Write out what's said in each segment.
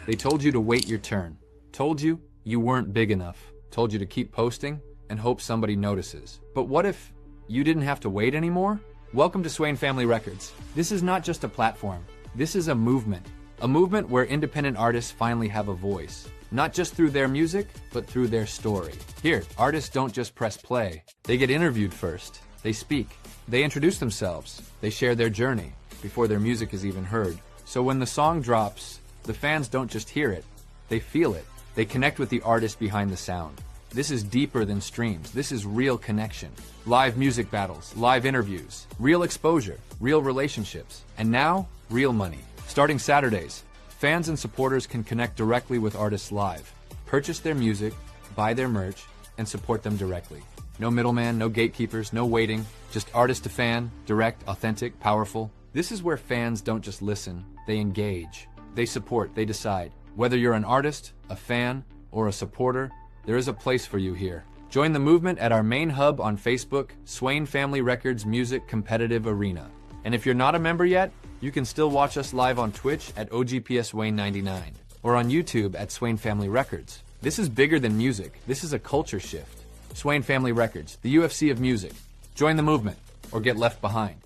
They told you to wait your turn, told you you weren't big enough, told you to keep posting and hope somebody notices. But what if you didn't have to wait anymore? Welcome to Swain Family Records. This is not just a platform. This is a movement. A movement where independent artists finally have a voice. Not just through their music, but through their story. Here, artists don't just press play. They get interviewed first. They speak. They introduce themselves. They share their journey before their music is even heard. So when the song drops, the fans don't just hear it. They feel it. They connect with the artist behind the sound. This is deeper than streams. This is real connection. Live music battles, live interviews, real exposure, real relationships, and now, real money. Starting Saturdays, fans and supporters can connect directly with artists live, purchase their music, buy their merch, and support them directly. No middleman, no gatekeepers, no waiting, just artist to fan, direct, authentic, powerful. This is where fans don't just listen, they engage. They support, they decide. Whether you're an artist, a fan, or a supporter, there is a place for you here. Join the movement at our main hub on Facebook, Swain Family Records Music Competitive Arena. And if you're not a member yet, you can still watch us live on Twitch at OGPSWayne99 or on YouTube at Swain Family Records. This is bigger than music. This is a culture shift. Swain Family Records, the UFC of music. Join the movement or get left behind.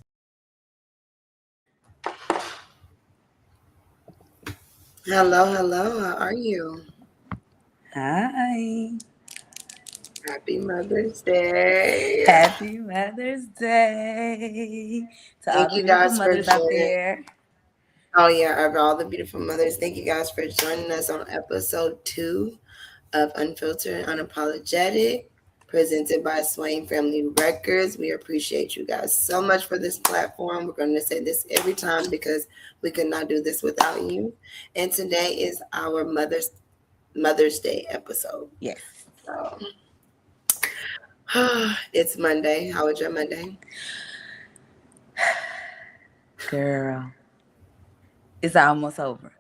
Hello, hello. How are you? Hi. Happy Mother's Day. Happy Mother's Day to all Thank the you beautiful guys for mothers out joining. there. Oh, yeah, of all the beautiful mothers. Thank you guys for joining us on episode 2 of Unfiltered, Unapologetic, presented by Swain Family Records. We appreciate you guys so much for this platform. We're going to say this every time because we could not do this without you. And today is our Mother's Day episode. Yes. So, it's Monday. How was your Monday? Girl, it's almost over.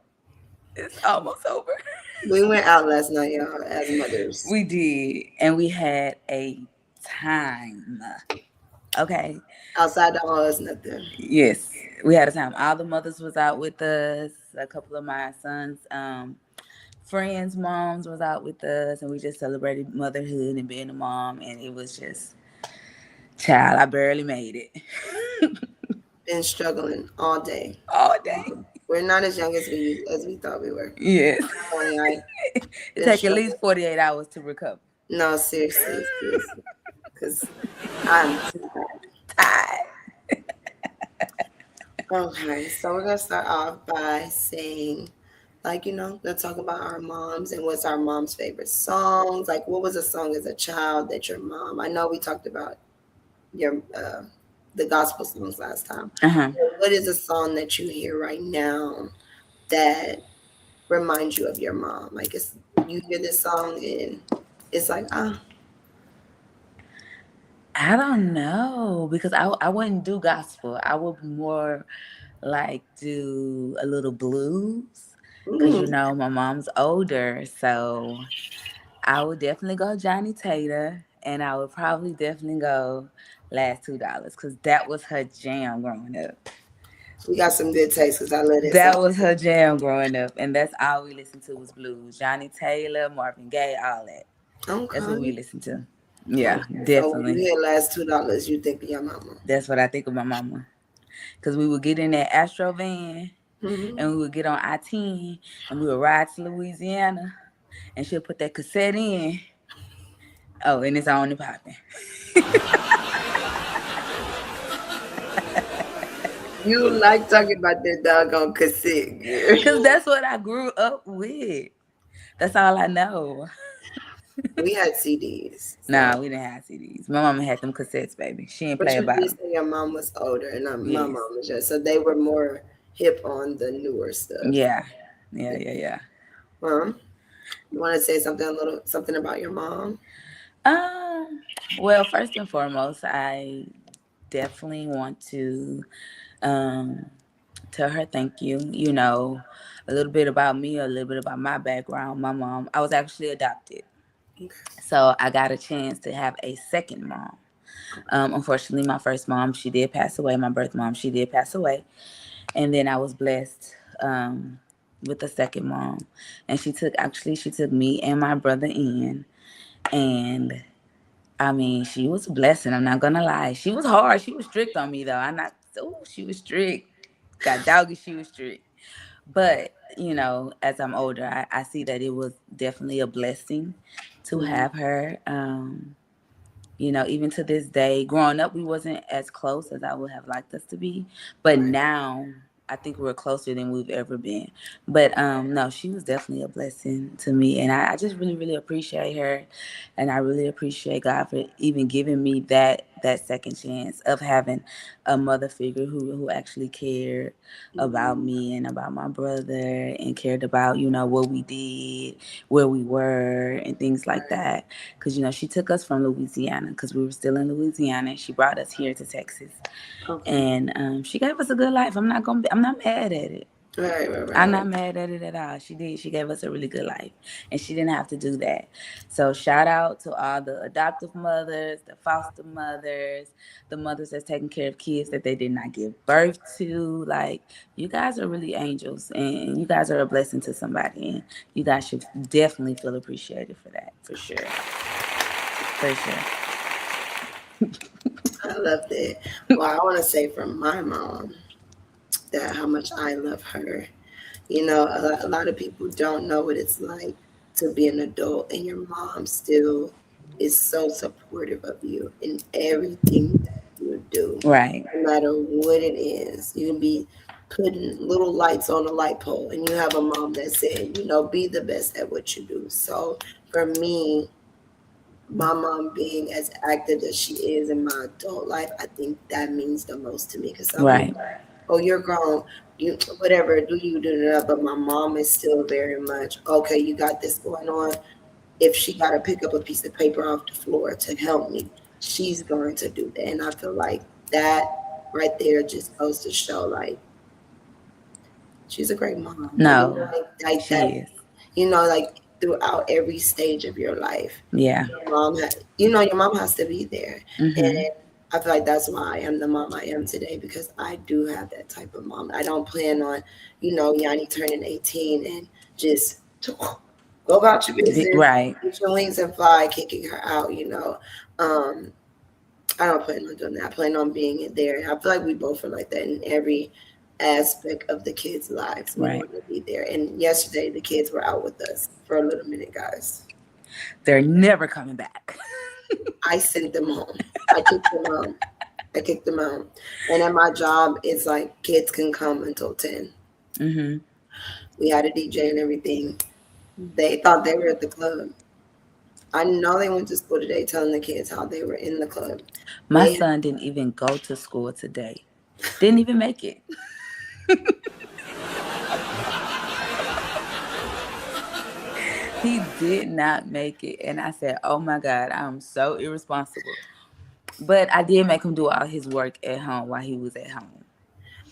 It's almost over. We went out last night, y'all, as mothers. We did. And we had a time. Okay. Outside the house, nothing. Yes. We had a time. All the mothers was out with us. A couple of my sons' friends' moms was out with us. And we just celebrated motherhood and being a mom. And it was just, child, I barely made it. Been struggling all day. All day. We're not as young as we thought we were. Yes. It takes at least 48 hours to recover. No, seriously. Because I'm too tired. Okay, so we're going to start off by saying, let's talk about our moms and what's our mom's favorite songs. Like, what was a song as a child that your mom, I know we talked about your the gospel songs last time. Uh-huh. What is a song that you hear right now that reminds you of your mom? Like, you hear this song and it's like, I don't know, because I wouldn't do gospel. I would more like do a little blues, because my mom's older, so I would definitely go Johnny Taylor, and I would probably definitely go Last $2, because that was her jam growing up. We got some good taste, because I love it. That was her jam growing up, and that's all we listened to was blues. Johnny Taylor, Marvin Gaye, all that. Okay. That's what we listened to. Yeah, okay. definitely. So when you hear Last $2, you think of your mama. That's what I think of my mama. Because we would get in that Astro van, and we would get on I-10, and we would ride to Louisiana, and she'll put that cassette in. Oh, and it's on and popping. You like talking about that doggone cassette, girl. Because that's what I grew up with. That's all I know. We had CDs. So. Nah, we didn't have CDs. My mama had them cassettes, baby. She didn't play about them. Your mom was older, and my mom was just, so they were more hip on the newer stuff. Yeah. Mom, you want to say something about your mom? Well, first and foremost, I definitely want to tell her thank you. A little bit about me, a little bit about my background. My mom, I was actually adopted. Okay. So I got a chance to have a second mom. Unfortunately, my first mom, she did pass away. My birth mom, she did pass away. And then I was blessed with the second mom, and she took me and my brother in, and I mean, she was a blessing. I'm not gonna lie. She was hard. She was strict on me though. I'm not. Oh, she was strict. Got doggy. She was strict. But you know, as I'm older, I see that it was definitely a blessing to Mm-hmm. have her. You know, even to this day, growing up, we wasn't as close as I would have liked us to be. But Right. now, I think we're closer than we've ever been. But no, she was definitely a blessing to me, and I just really, really appreciate her, and I really appreciate God for even giving me that second chance of having a mother figure who actually cared about Mm-hmm. me and about my brother and cared about, you know, what we did, where we were, and things like Right. that. Because, you know, she took us from Louisiana because we were still in Louisiana. She brought us here to Texas. Okay. And she gave us a good life. I'm not mad at it. Right, right, I'm right. not mad at it at all. She did. She gave us a really good life, and she didn't have to do that. So shout out to all the adoptive mothers, the foster mothers, the mothers that's taking care of kids that they did not give birth to. Like, you guys are really angels, and you guys are a blessing to somebody, and you guys should definitely feel appreciated for that, for sure, for sure. I love that. Well, I want to say from my mom that how much I love her. You know, a lot of people don't know what it's like to be an adult, and your mom still is so supportive of you in everything that you do, Right, no matter what it is. You can be putting little lights on a light pole, and you have a mom that said, you know, be the best at what you do. So for me, my mom being as active as she is in my adult life, I think that means the most to me because some people, right, oh, you're grown, you whatever, do you do that? But my mom is still very much okay. You got this going on. If she got to pick up a piece of paper off the floor to help me, she's going to do that, and I feel like that right there just goes to show like she's a great mom. no, Like she that, is. like throughout every stage of your life, Yeah. your mom has to be there. Mm-hmm. And I feel like that's why I am the mom I am today because I do have that type of mom. I don't plan on, Yanni turning 18 and just go about your business, Right. get your wings and fly, kicking her out. Um, I don't plan on doing that. I plan on being there. I feel like we both are like that in every aspect of the kids' lives. We Right. want to be there. And yesterday, the kids were out with us for a little minute, guys. They're never coming back. I sent them home. I kicked them out. I kicked them out. And at my job, it's like kids can come until 10. Mm-hmm. We had a DJ and everything. They thought they were at the club. I know they went to school today telling the kids how they were in the club. My They son didn't even go to school today. Didn't even make it. He did not make it. And I said, oh my God, I'm so irresponsible. But I did make him do all his work at home while he was at home.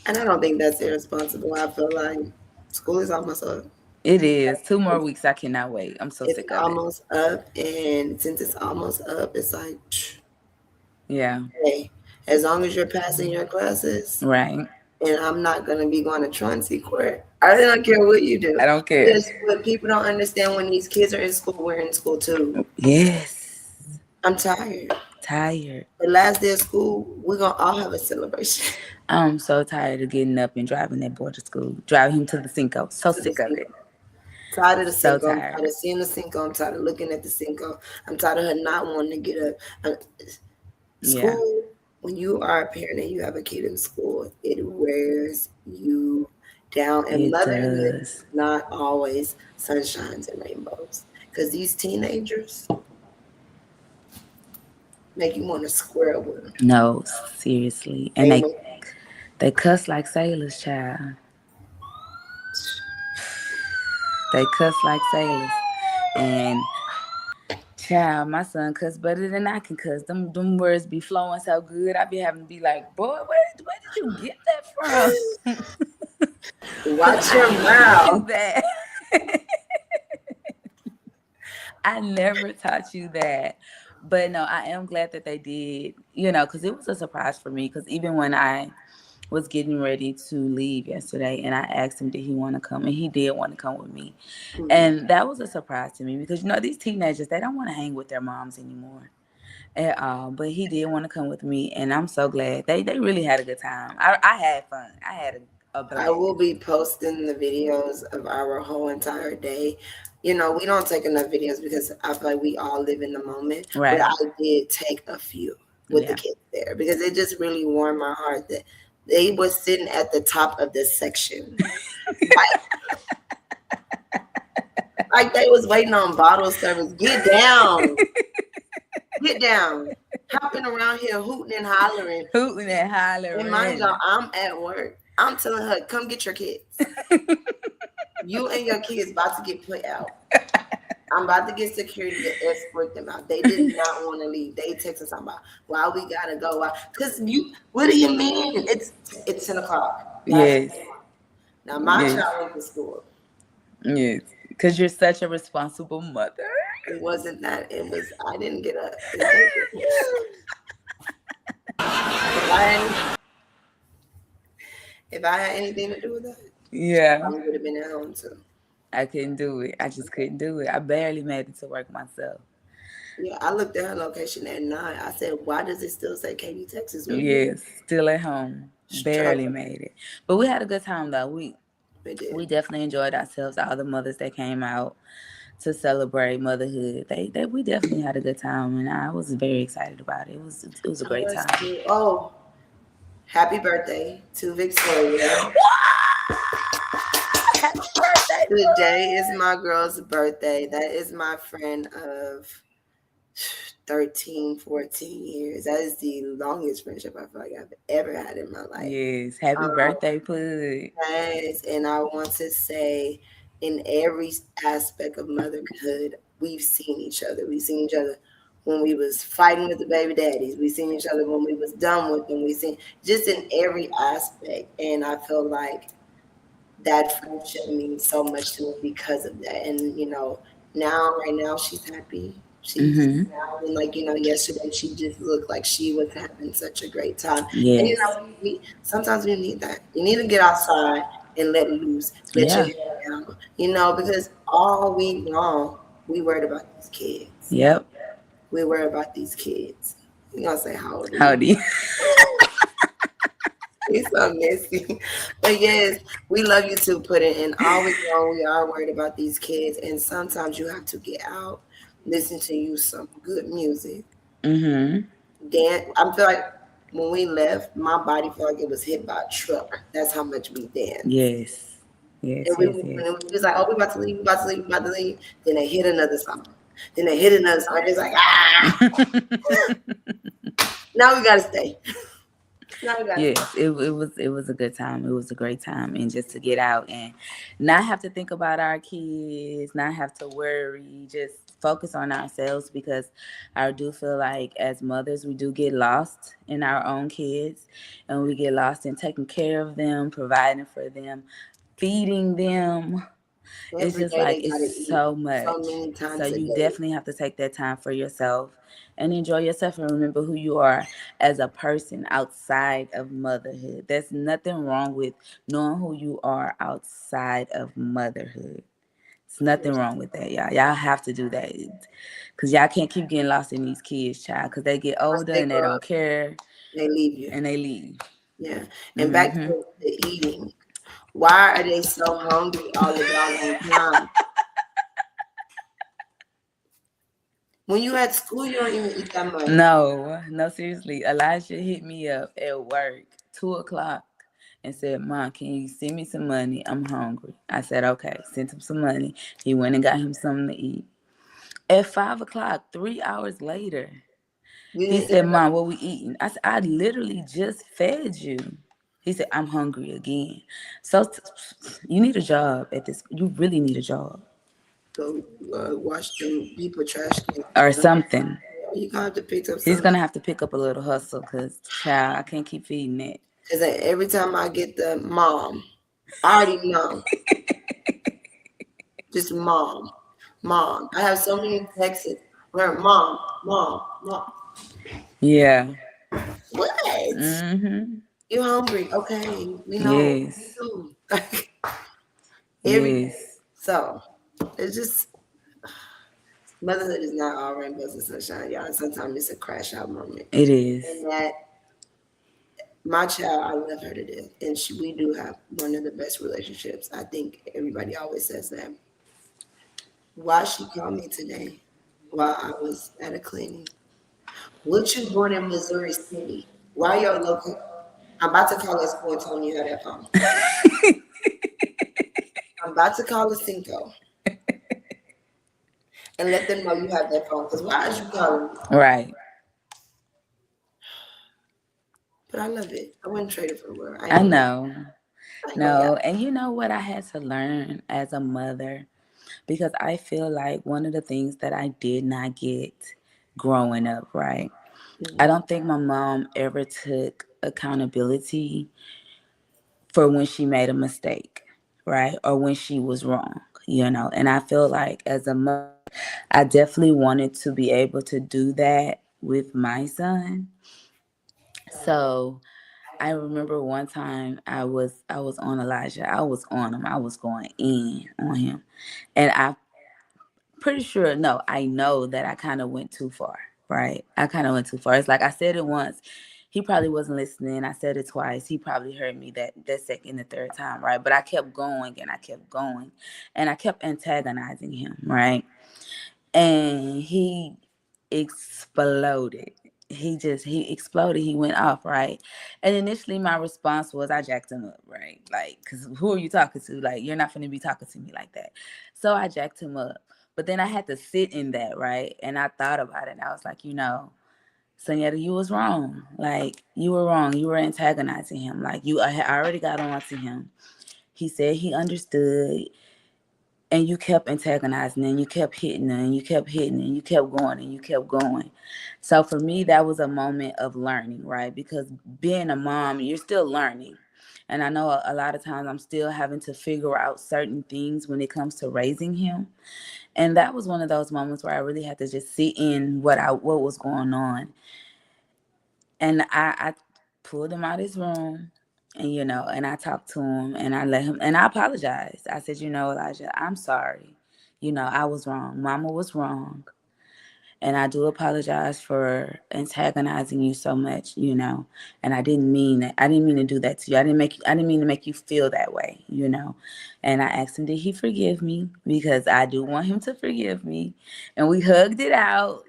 and I don't think that's irresponsible. I feel like school is almost up. It is. 2 more It's, weeks. I cannot wait. I'm so it's sick of it. almost up, and since it's almost up, it's like, Yeah. hey, as long as you're passing your classes, Right. and I'm not gonna be going to truancy court. I really don't care what you do. I don't care. Because what people don't understand when these kids are in school, we're in school too. Yes. I'm tired. Tired. The last day of school, we're gonna all have a celebration. I'm so tired of getting up and driving that boy to school. Driving him to the Cinco. So To the sick of it. Cinco. Tired of the So Cinco. I'm tired tired. of seeing the Cinco. I'm tired of looking at the Cinco. I'm tired of her not wanting to get up. Yeah. School, when you are a parent and you have a kid in school, it wears you down. And It motherhood does. is not always sunshines and rainbows. Because these teenagers make you want to square with them. No, seriously. And They they make, they cuss like sailors, child. They cuss like sailors. And child, my son cuss better than I can cuss. Them words be flowing so good. I be having to be like, boy, where did you get that from? Because watch I your didn't teach you mouth. that. I never taught you that. But no, I am glad that they did, you know, because it was a surprise for me. Because even when I was getting ready to leave yesterday, and I asked him did he want to come, and he did want to come with me. And that was a surprise to me because these teenagers, they don't want to hang with their moms anymore at all. But he did want to come with me, and I'm so glad. They really had a good time. I had fun. I had a I blast. will be posting the videos of our whole entire day. We don't take enough videos because I feel like we all live in the moment. But Right. I did take a few with the Yeah. kids there because it just really warmed my heart that they were sitting at the top of this section. Like they was waiting on bottle service. Get down. Get down. Hopping around here hooting and hollering. Hooting and And mind y'all, hollering. I'm at work. I'm telling her, come get your kids. You and your kids about to get put out. I'm about to get security to escort them out. They did not want to leave. They texted something about why we gotta go out. Cause what do you mean? It's 10 o'clock. Yes. Now my Yes. child went to school. Yes. Because you're such a responsible mother. It wasn't that. I didn't get up. If I had anything to do with that, Yeah. I would have been at home too. I couldn't do it. I just couldn't do it. I barely made it to work myself. Yeah, I looked at her location at 9. I said, why does it still say Katy, Texas? Yes, still at home. Barely made it. But we had a good time though. We definitely enjoyed ourselves. All the mothers that came out to celebrate motherhood. We definitely had a good time, and I was very excited about it. It was a great time. Oh, happy birthday to Victoria. Happy birthday. Today is my girl's birthday. That is my friend of 13, 14 years. That is the longest friendship I feel like I've ever had in my life. Yes. Happy birthday, Pud. Yes. And I want to say, in every aspect of motherhood, we've seen each other. We've seen each other when we was fighting with the baby daddies. We've seen each other when we was done with them. We've seen just in every aspect. And I feel like that friendship means so much to me because of that. And, right now she's happy. She's smiling. Like, yesterday she just looked like she was having such a great time. Yes. And, sometimes we need that. You need to get outside and let loose. Let your hair down. Because all week long, we worried about these kids. Yep. We worry about these kids. You're going to say, how old are you? How do you? It's so messy. But yes, we love you too, Pudding. And all week long, we are worried about these kids. And sometimes you have to get out, listen to some good music. Dance. I feel like when we left, my body felt like it was hit by a truck. That's how much we danced. Yes. Yes. And it was like, oh, we about to leave, we about to leave. Then they hit another song. It's like, now we gotta stay. Yes, it was a good time. It was a great time, and just to get out and not have to think about our kids, not have to worry, just focus on ourselves, because I do feel like as mothers we do get lost in our own kids, and we get lost in taking care of them, providing for them, feeding them. It's just like it's so much. So many times so you definitely have to take that time for yourself and enjoy yourself and remember who you are as a person outside of motherhood. There's nothing wrong with knowing who you are outside of motherhood. There's nothing wrong with that, y'all. Y'all have to do that because y'all can't keep getting lost in these kids, child, because they get older and they don't care. They leave you. And they leave. Yeah. And back to the eating. Why are they so hungry all the time? When you at school, you don't even eat that much. No, seriously. Elijah hit me up at work 2:00 and said, Mom, can you send me some money? I'm hungry. I said, okay. Sent him some money. He went and got him something to eat. At 5:00, 3 hours later, he said, Mom, what we eating? I said, I literally just fed you. He said, I'm hungry again. So you need a job at this. You really need a job. Go wash them people trash cans. Or something. You're going to have to pick up something. He's going to have to pick up a little hustle because, child, I can't keep feeding that. Because every time I get the mom, I already know. Just mom. I have so many texts where mom. Yeah. What? You hungry? Okay, we know. Me Yes. too. Every day. Yes. So it's just motherhood is not all rainbows and sunshine, y'all. Sometimes it's a crash out moment, It is. and that my child, I love her to death, and we do have one of the best relationships. I think everybody always says that. Why she called me today while I was at a clinic? What you doing in Missouri City? Why your local? I'm about to call a school and tell them you had that phone. I'm about to call a Cinco and let them know you have that phone. Because why is you calling me? Right. But I love it. I wouldn't trade it for the world. I ain't I gonna lie. know. I ain't gonna lie. No, and you know what I had to learn as a mother? Because I feel like one of the things that I did not get growing up, right? I Mhm. don't think my mom ever took accountability for when she made a mistake, right? Or when she was wrong, you know? And I feel like as a mother, I definitely wanted to be able to do that with my son. So I remember one time I was on Elijah. I was on him. I was going in on him. And I pretty sure, no, I know that I kind of went too far, right? I kind of went too far. It's like I said it once. He probably wasn't listening. I said it twice. He probably heard me that second, the third time, right? But I kept going and I kept going and I kept antagonizing him, right? And he exploded. He exploded. He went off, right? And initially my response was I jacked him up, right? Like, cause who are you talking to? Like, you're not gonna be talking to me like that. So I jacked him up. But then I had to sit in that, right? And I thought about it and I was like, Sonyetta, you was wrong. Like, you were wrong. You were antagonizing him. Like, I had already got on to him. He said he understood, and you kept antagonizing and you kept hitting and you kept hitting and you kept going and you kept going. So for me, that was a moment of learning, right? Because being a mom, you're still learning. And I know a lot of times I'm still having to figure out certain things when it comes to raising him. And that was one of those moments where I really had to just sit in what was going on. And I pulled him out of his room, and and I talked to him and I let him, and I apologized. I said, Elijah, I'm sorry. I was wrong. Mama was wrong. And I do apologize for antagonizing you so much, and I didn't mean that. I didn't mean to do that to you. I didn't mean to make you feel that way. And I asked him, did he forgive me? Because I do want him to forgive me. And we hugged it out.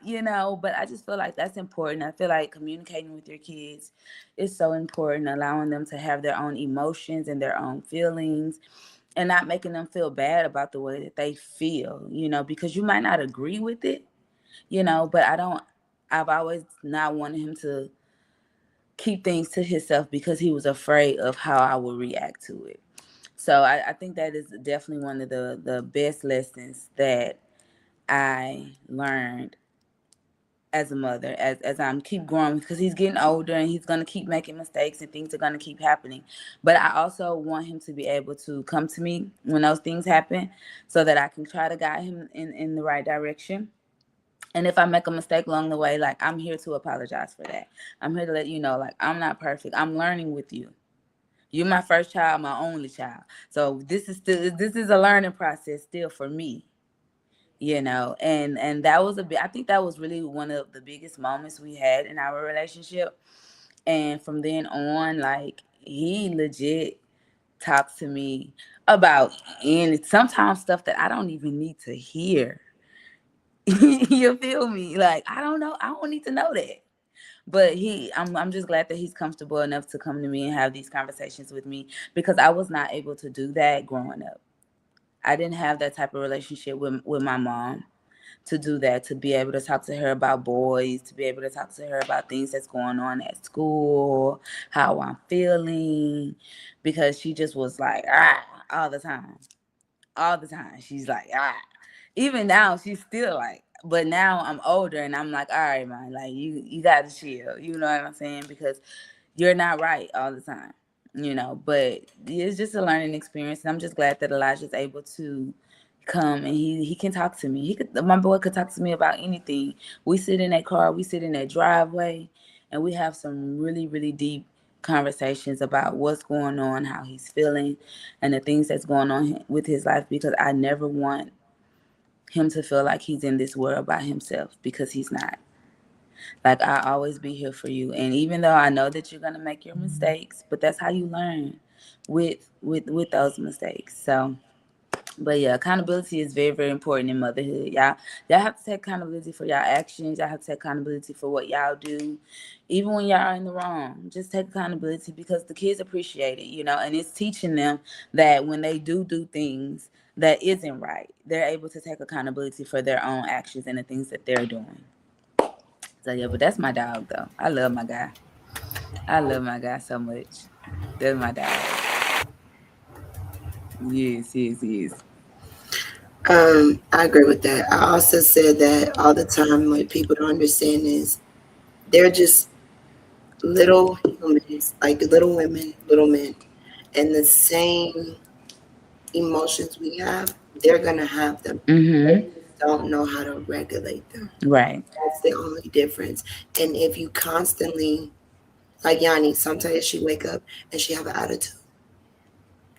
But I just feel like that's important. I feel like communicating with your kids is so important, allowing them to have their own emotions and their own feelings and not making them feel bad about the way that they feel, because you might not agree with it, but I've always not wanted him to keep things to himself because he was afraid of how I would react to it. So I think that is definitely one of the best lessons that I learned as a mother, as I'm keep growing, because he's getting older and he's going to keep making mistakes and things are going to keep happening. But I also want him to be able to come to me when those things happen so that I can try to guide him in the right direction. And if I make a mistake along the way, like, I'm here to apologize for that. I'm here to let you know, like, I'm not perfect. I'm learning with you. You're my first child, my only child. So this is a learning process still for me. And that was I think that was really one of the biggest moments we had in our relationship. And from then on, like, he legit talks to me about, and sometimes stuff that I don't even need to hear. You feel me? Like, I don't know. I don't need to know that. But I'm just glad that he's comfortable enough to come to me and have these conversations with me, because I was not able to do that growing up. I didn't have that type of relationship with my mom to do that, to be able to talk to her about boys, to be able to talk to her about things that's going on at school, how I'm feeling, because she just was like, all the time. All the time. She's like, even now she's still like, but now I'm older and I'm like, all right, man, like, you gotta chill. You know what I'm saying? Because you're not right all the time. But it's just a learning experience, and I'm just glad that Elijah's able to come and he can talk to me. My boy could talk to me about anything. We sit in that car, we sit in that driveway, and we have some really, really deep conversations about what's going on, how he's feeling, and the things that's going on with his life, because I never want him to feel like he's in this world by himself, because he's not. Like, I always be here for you, and even though I know that you're gonna make your mistakes, but that's how you learn, with those mistakes. So, but yeah, accountability is very, very important in motherhood. Y'all have to take accountability for y'all actions. Y'all have to take accountability for what y'all do, even when y'all are in the wrong. Just take accountability, because the kids appreciate it, and it's teaching them that when they do things that isn't right, they're able to take accountability for their own actions and the things that they're doing. So yeah, but that's my dog though. I love my guy. I love my guy so much. That's my dog. Yes, yes, yes. I agree with that. I also said that all the time. What people don't understand is they're just little humans, like little women, little men, and the same emotions we have, they're gonna have them. They Mm-hmm. just don't know how to regulate them. Right. That's the only difference. And if you constantly, like Yanni, sometimes she wake up and she have an attitude.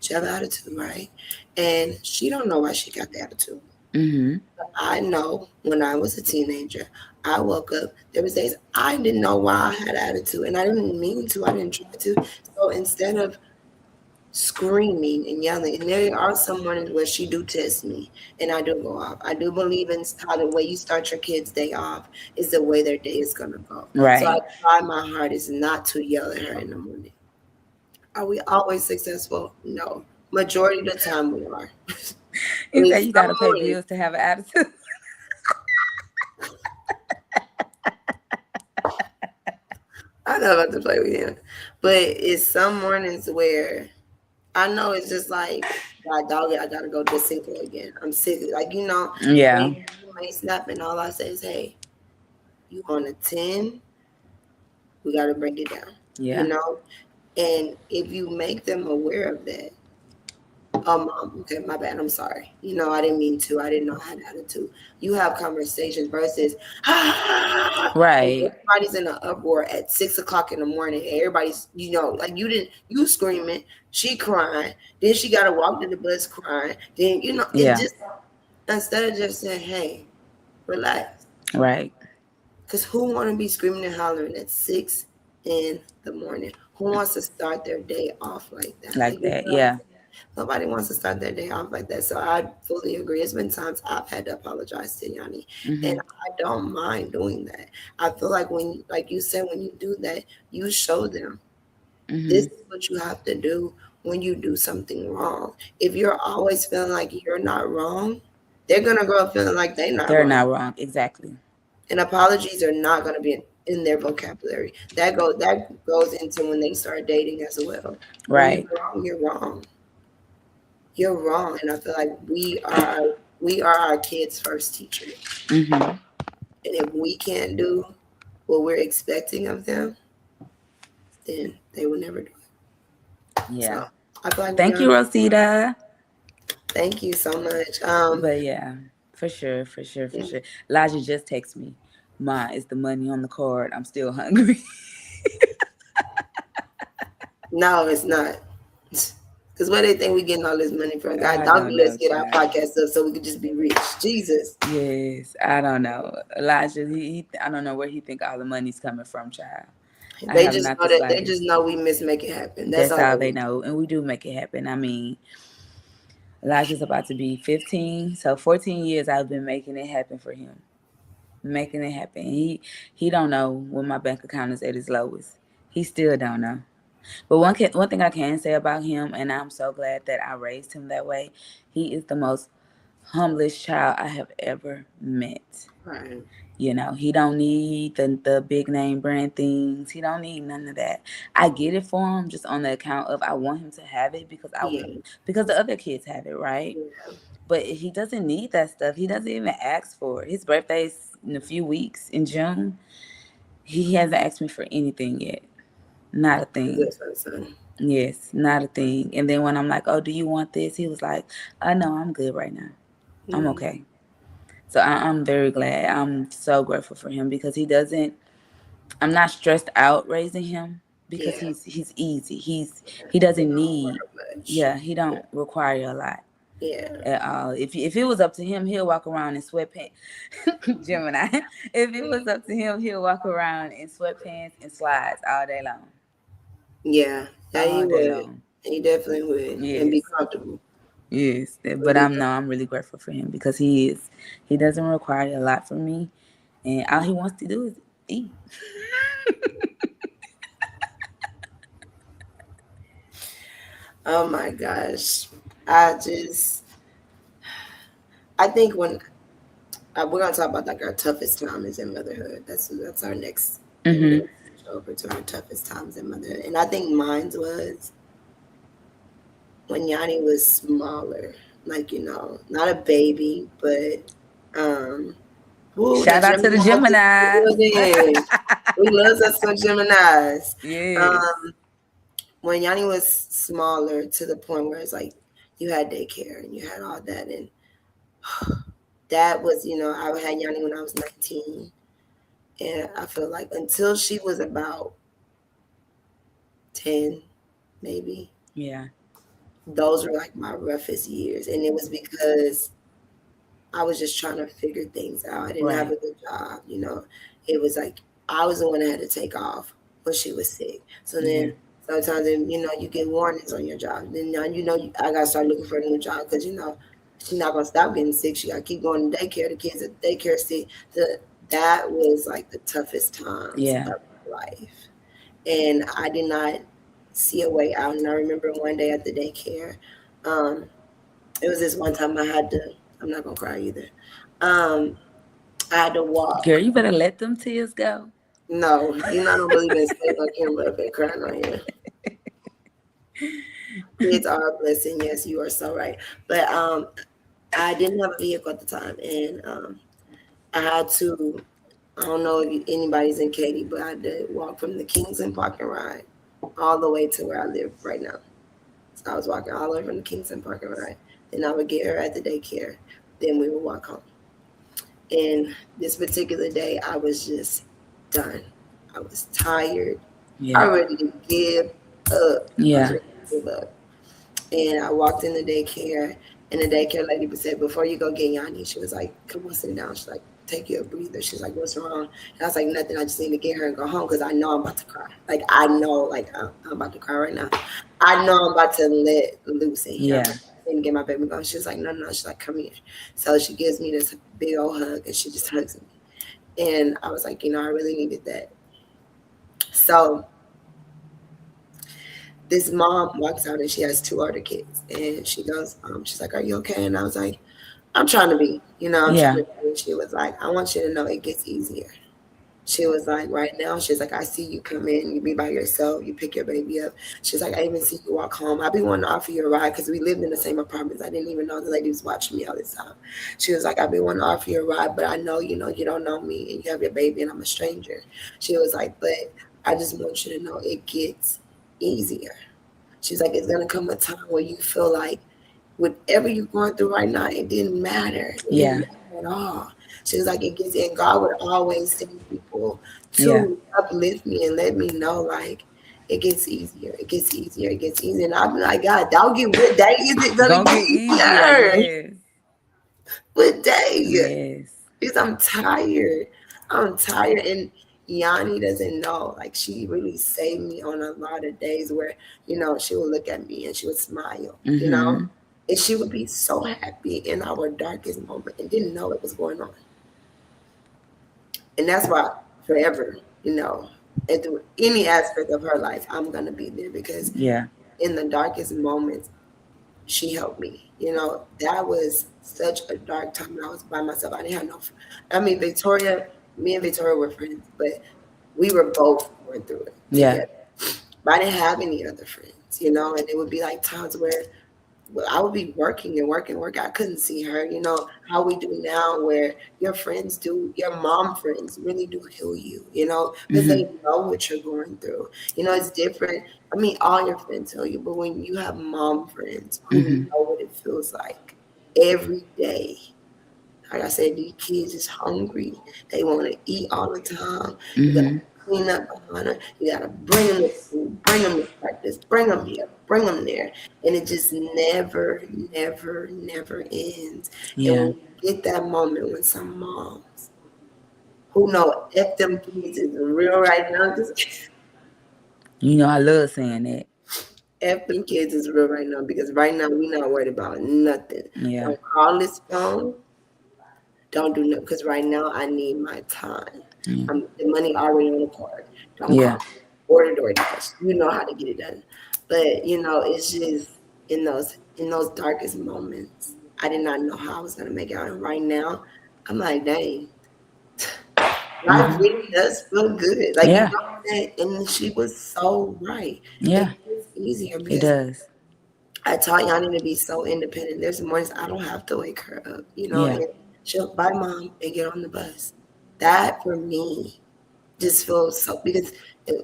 She have an attitude, right? And she don't know why she got the attitude. Mm-hmm. I know when I was a teenager, I woke up. There was days I didn't know why I had attitude, and I didn't mean to. I didn't try to. So instead of screaming and yelling, and there are some mornings where she do test me, and I do go off. I do believe in how the way you start your kids' day off is the way their day is gonna go. So I Right. try my hardest not to yell at her in the morning. Are we always successful? No. Majority of the time we are. I You mean, say you gotta some pay mornings bills to have an attitude. I know about to play with him, but it's some mornings where I know it's just like, God, dog it, I gotta go to Cinco again. I'm sick. Like, Yeah. when you may snap and all I say is, hey, you on a 10, we gotta bring it down. You Yeah. know? And if you make them aware of that, mom, okay, my bad, I'm sorry. I didn't mean to. I didn't know I had attitude. You have conversations versus, and Right. everybody's in an uproar at 6 o'clock in the morning. Everybody's, like you screaming, she crying, then she got to walk to the bus crying. Then, it Yeah. just, instead of just saying, hey, relax. Right. Because who want to be screaming and hollering at 6 in the morning? Who wants to start their day off like that? Like You know that. what I'm Yeah. saying? Nobody wants to start their day off like that. So I fully agree. It's been times I've had to apologize to Yanni, and Mm-hmm. I don't mind doing that. I feel like like you said, when you do that, you show them this Mm-hmm. is what you have to do when you do something wrong. If you're always feeling like you're not wrong, they're gonna grow up feeling like they're not They're wrong. not wrong. Exactly. And apologies are not going to be in their vocabulary. That goes into when they start dating as well. When you're Right. wrong, you're wrong. You're wrong, and I feel like we are our kids' first teachers. Mm-hmm. And if we can't do what we're expecting of them, then they will never do it. Yeah. So I feel like we Thank are. you, Rosita. Thank you so much. But yeah, for sure, for sure, for Yeah. sure. Elijah just texted me. Ma, is the money on the card? I'm still hungry. No, it's not. Because where they think we getting all this money from? God, I don't don't let us know, get our child. podcast up so we could just be rich. Jesus. Yes, I don't know. Elijah, I don't know where he think all the money's coming from, child. I They have just not know the that they just slightest. know we miss make it happen. That's That's all all they they know. know, and we do make it happen. I mean, Elijah's about to be 15, so 14 years I've been making it happen for him, making it happen. He don't know when my bank account is at its lowest. He still don't know. But one thing I can say about him, and I'm so glad that I raised him that way, he is the most humblest child I have ever met. Right. He don't need the big name brand things. He don't need none of that. I get it for him just on the account of I want him to have it because Yeah. because the other kids have it, right? Yeah. But he doesn't need that stuff. He doesn't even ask for it. His birthday's in a few weeks in June. He hasn't asked me for anything yet. Not a That's a good thing. son. Yes, not a thing. And then when I'm like, "Oh, do you want this?" He was like, no, I'm good right now. I'm Mm. okay." So I'm very glad. I'm so grateful for him because he doesn't. I'm not stressed out raising him. because Yeah. he's easy. He doesn't need, Much. yeah, he don't require a lot Yeah. at all. If it was up to him, he'll walk around in sweatpants. Gemini. If it was up to him, he'll walk around in sweatpants and slides all day long. Yeah. Yeah, he All day would. long. He definitely would. And be Yes. comfortable. Yes. Would But be I'm really grateful for him because he doesn't require a lot from me, and all he wants to do is eat. Oh my gosh. I just, I think when we're gonna talk about like our toughest times in motherhood. That's our next thing. We're Mhm. gonna switch over to our toughest times in motherhood, and I think mine was when Yanni was smaller, like not a baby, but um, woo, the Shout out to the Gemini is in the Geminis. building. We love us some Geminis. Yes. Um, when Yanni was smaller to the point where it's like you had daycare and you had all that, and that was I had Yanni when I was 19. And I feel like until she was about 10, maybe, Yeah. those were like my roughest years. And it was because I was just trying to figure things out. I didn't have Right. a good job. It was like I was the one that had to take off when she was sick. So Yeah. then sometimes, you get warnings on your job. Then now, I got to start looking for a new job because, she's not going to stop getting sick. She got to keep going to daycare. The kids at daycare sick. That was like the toughest times Yeah. of my life. And I did not see a way out. And I remember one day at the daycare, um, it was this one time I had to. I'm not gonna cry either. Um, I had to Girl, walk. you better let them tears go. No, I don't believe in staying on camera up and crying on here. Kids are a blessing. Yes, you are so right. But I didn't have a vehicle at the time, and I had to. I don't know if anybody's in Katy, but I had to walk from the Kingston parking ride all the way to where I live right now. So I was walking all the way from the Kingston parking ride. Then I would get her at the daycare. Then we would walk home. And this particular day, I was just done. I was tired. I Yeah. was ready to give up. I was Yeah. ready to give up. And I walked in the daycare, and the daycare lady said, "Before you go get Yanni," she was like, "Come on, sit down." She's like, "Take you a breather." She's like, "What's wrong?" And I was like, "Nothing. I just need to get her and go home because I know I'm about to cry. Like I know, like I'm about to cry right now. I know I'm about to let loose in here. I'm Yeah. like, I need to get my baby going." She was like, "No, no." She's like, "Come here." So she gives me this big old hug, and she just hugs me. And I was like, I really needed that. So this mom walks out and she has two older kids, and she goes, she's like, "Are you okay?" And I was like, "I'm trying to be, I'm trying Yeah. to be." And she was like, "I want you to know it gets easier." She was like, "Right now," she's like, "I see you come in, you be by yourself, you pick your baby up." She's like, "I even see you walk home. I be wanting to offer you a ride because we lived in the same apartments. I didn't even know the lady was watching me all this time." She was like, "I be wanting to offer you a ride, but I know, you don't know me and you have your baby and I'm a stranger." She was like, "But I just want you to know it gets easier." She's like, "It's gonna come a time where you feel like whatever you're going through right now, it didn't matter. It didn't Yeah. matter at all." She was like, "It gets," and God would always send people Yeah. to uplift me and let me know, like, it gets easier. It gets easier. It gets easier. And I'll be like, "God, don't get what day is it gonna Gonna get get easier. easier? Yes. What day?" Yes. Because I'm tired. I'm tired. And Yanni doesn't know. Like, she really saved me on a lot of days where, she would look at me and she would smile. Mm-hmm. And she would be so happy in our darkest moment and didn't know what was going on. And that's why forever, and through any aspect of her life, I'm going to be there because Yeah. in the darkest moments, she helped me. That was such a dark time when I was by myself. I didn't have no, I mean, me and Victoria were friends, but we were both going through it Yeah. together. But I didn't have any other friends, and it would be like times where I would be working and working, working. I couldn't see her, how we do now, where your mom friends really do heal you, because Mm-hmm. they know what you're going through. It's different. I mean, all your friends tell you, but when you have mom friends who Mm-hmm. know what it feels like every day, like I said, these kids is hungry. They want to eat all the time. You got to Mm-hmm. clean up behind her. You gotta bring them to school, bring them to practice, bring them here, bring them there, and it just never, never, never ends. And Yeah. when you get that moment when some moms who know if them kids is real right now, just You know, I love saying that. F them kids is real right now because right now we not worried about nothing. Yeah. Don't call this phone. Don't do nothing because right now I need my time. Yeah. The money already on the card. Don't call Yeah. me. Order DoorDash. You know how to get it done. But it's just in those darkest moments, I did not know how I was gonna make it out. And right now, I'm like, dang, life Hmm. really does feel good. Like Yeah. and she was so right. It Yeah. gets easier It because does. I taught Yanni to be so independent. There's mornings I don't have to wake her up, Yeah. and she'll bye mom and get on the bus. That for me just feels so because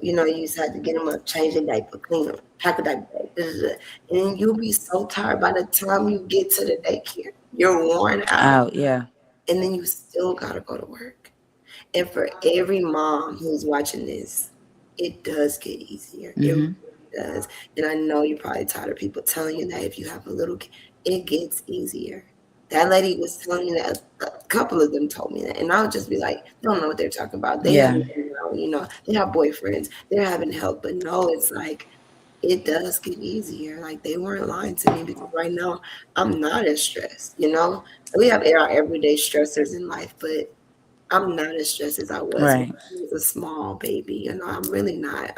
you used to have to get them up, change the diaper, clean them, pack a diaper, and then you'll be so tired by the time you get to the daycare. You're worn out, Out. Yeah. and then you still gotta go to work. And for every mom who's watching this, it does get easier. It Hmm. really does. And I know you're probably tired of people telling you that if you have a little kid, it gets easier. That lady was telling me that a couple of them told me that. And I'll just be like, they don't know what they're talking about. They Yeah. haven't been around, they have boyfriends, they're having help. But no, it's like it does get easier. Like they weren't lying to me because right now I'm not as stressed. We have our everyday stressors in life, but I'm not as stressed as I was when Right. I was a small baby. I'm really not.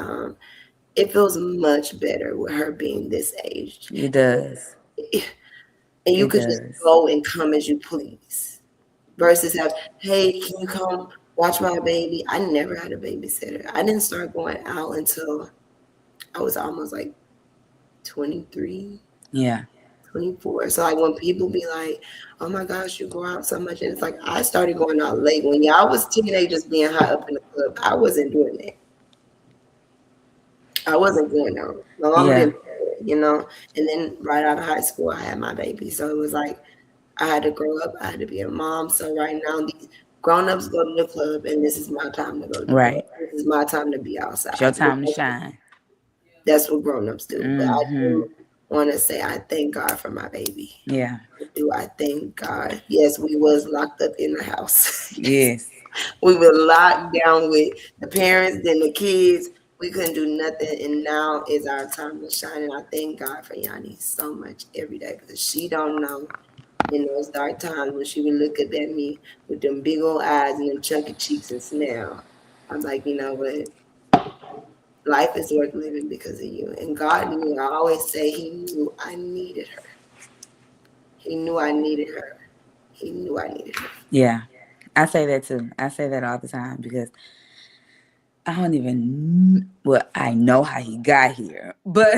It feels much better with her being this age. It does. And you It could just does. go and come as you please versus have, hey, can you come watch my baby? I never had a babysitter. I didn't start going out until I was almost like 23, Yeah. 24. So like when people be like, oh my gosh, you go out so much. And it's like, I started going out late. When y'all was teenagers being hot up in the club, I wasn't doing that. I wasn't going out. My mama Yeah. didn't care, And then right out of high school, I had my baby. So it was like I had to grow up. I had to be a mom. So right now, these grown-ups go to the club, and this is my time to go to the club. Right. This is my time to be It's your outside. time to shine. That's what grown-ups do. But I Hmm. do want to say I thank God for my baby. Yeah. Do I thank God? Yes, we was locked up in the house. Yes. We were locked down with the parents, then the kids. We couldn't do nothing, and now is our time to shine. And I thank God for Yanni so much every day because she don't know in those dark times when she would look up at me with them big old eyes and them chunky cheeks and smile. I'm like, you know what? Life is worth living because of you. And God knew. I always say He knew I needed her. He knew I needed her. He knew I needed her. Yeah. I say that too. I say that all the time because I don't even, well, I know how he got here, but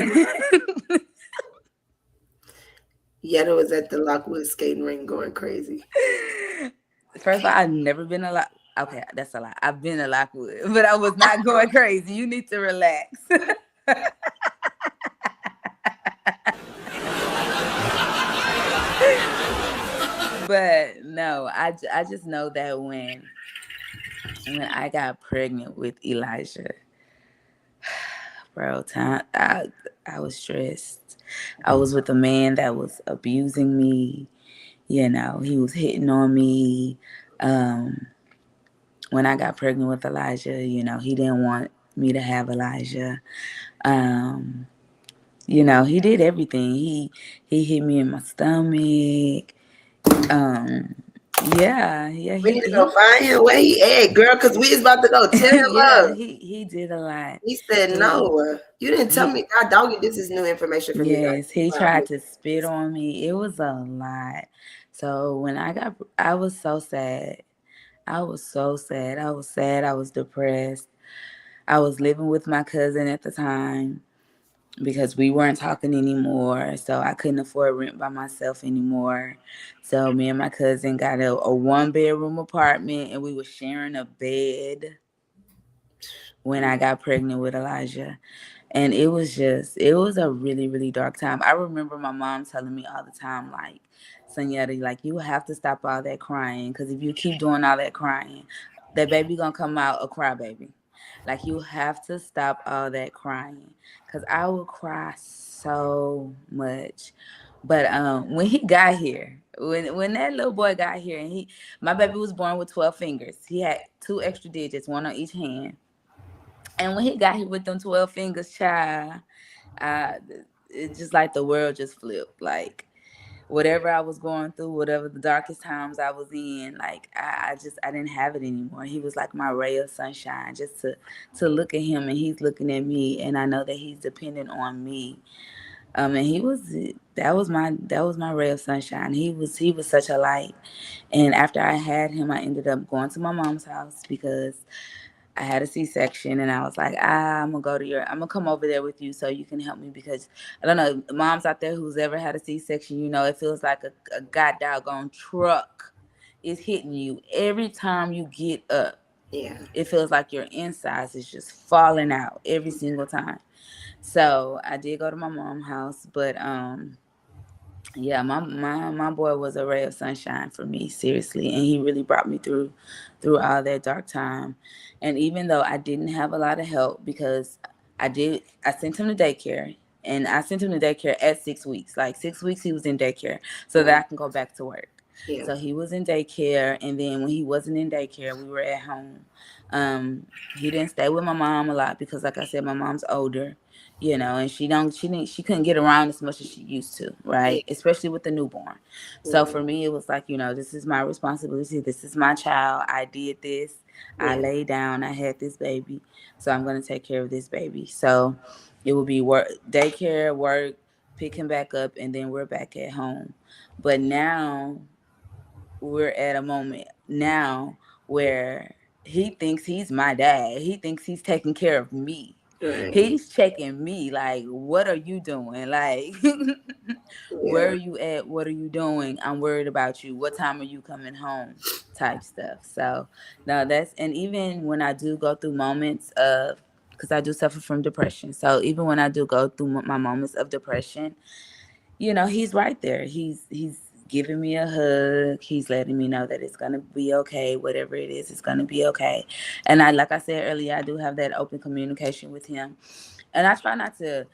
Yetta was at the Lockwood skating rink going crazy. first of all, I've never been a lot. Okay, that's a lie. I've been a Lockwood, but I was not going crazy. You need to relax. But no, I just know that when I got pregnant with Elijah, bro, I was stressed. I was with a man that was abusing me. He was hitting on me. Um, when I got pregnant with Elijah, he didn't want me to have Elijah. Um, he did everything. He hit me in my stomach. Um, yeah, We need to go find him where he at, girl, because we is about to go tear him yeah, up. he did a lot. He said, He no, you didn't tell he me. God, dog, this is new information for me. Yes, he tried to spit on me. It was a lot. So when I was so sad. I was so sad. I was sad. I was depressed. I was living with my cousin at the time because we weren't talking anymore. So I couldn't afford rent by myself anymore. So me and my cousin got a 1-bedroom apartment and we were sharing a bed when I got pregnant with Elijah. And it was a really, really dark time. I remember my mom telling me all the time, like, Sonyetta, like, you have to stop all that crying because if you keep doing all that crying, that baby gonna come out a crybaby. Like, you have to stop all that crying, because I would cry so much. But when he got here, when that little boy got here, and my baby was born with 12 fingers. He had two extra digits, one on each hand. And when he got here with them 12 fingers, child, I, it just like the world just flipped. Like, whatever I was going through, whatever the darkest times I was in, like, I didn't have it anymore. He was like my ray of sunshine. Just to look at him, and he's looking at me, and I know that he's dependent on me. And that was my ray of sunshine. He was such a light. And after I had him, I ended up going to my mom's house because I had a C-section, and I was like, I'm gonna come over there with you so you can help me, because I don't know, moms out there who's ever had a C-section, it feels like a god doggone truck is hitting you every time you get up. Yeah. It feels like your insides is just falling out every single time. So I did go to my mom's house, but yeah, my boy was a ray of sunshine for me, seriously, and he really brought me through all that dark time. And even though I didn't have a lot of help, because I sent him to daycare, and I sent him to daycare at 6 weeks. Like, 6 weeks he was in daycare so that I can go back to work. Yeah. So he was in daycare, and then when he wasn't in daycare, we were at home. He didn't stay with my mom a lot because, like I said, my mom's older, and she couldn't get around as much as she used to, Yeah. right? Especially with the newborn. So Yeah. for me, it was like, this is my responsibility. This is my child. I did this. I Yeah. laid down. I had this baby. So I'm going to take care of this baby. So it will be work, daycare, work, pick him back up, and then we're back at home. But now we're at a moment now where he thinks he's my dad. He thinks he's taking care of me. Right. He's checking me like, what are you doing? Like, where Yeah. are you at? What are you doing? I'm worried about you. What time are you coming home? Type stuff. So, no, and even when I do go through moments of, because I do suffer from depression. So even when I do go through my moments of depression, he's right there. He's giving me a hug. He's letting me know that it's gonna be okay. Whatever it is, it's gonna be okay. And like I said earlier, I do have that open communication with him, and I try not to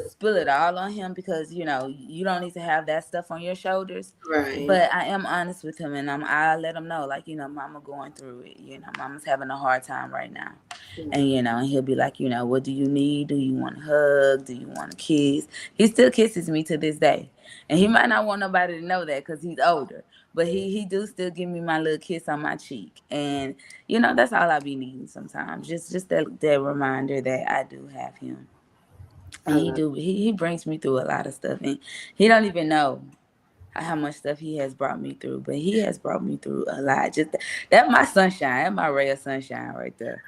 spill it all on him, because you don't need to have that stuff on your shoulders. Right. But I am honest with him, and I let him know, like, Mama going through it. Mama's having a hard time right now. And and he'll be like, what do you need? Do you want a hug? Do you want a kiss? He still kisses me to this day, and he might not want nobody to know that because he's older. But he do still give me my little kiss on my cheek, and that's all I be needing sometimes. Just that reminder that I do have him, I and love he brings me through a lot of stuff, and he don't even know how much stuff he has brought me through, but he has brought me through a lot. Just that my sunshine, that my ray of sunshine right there.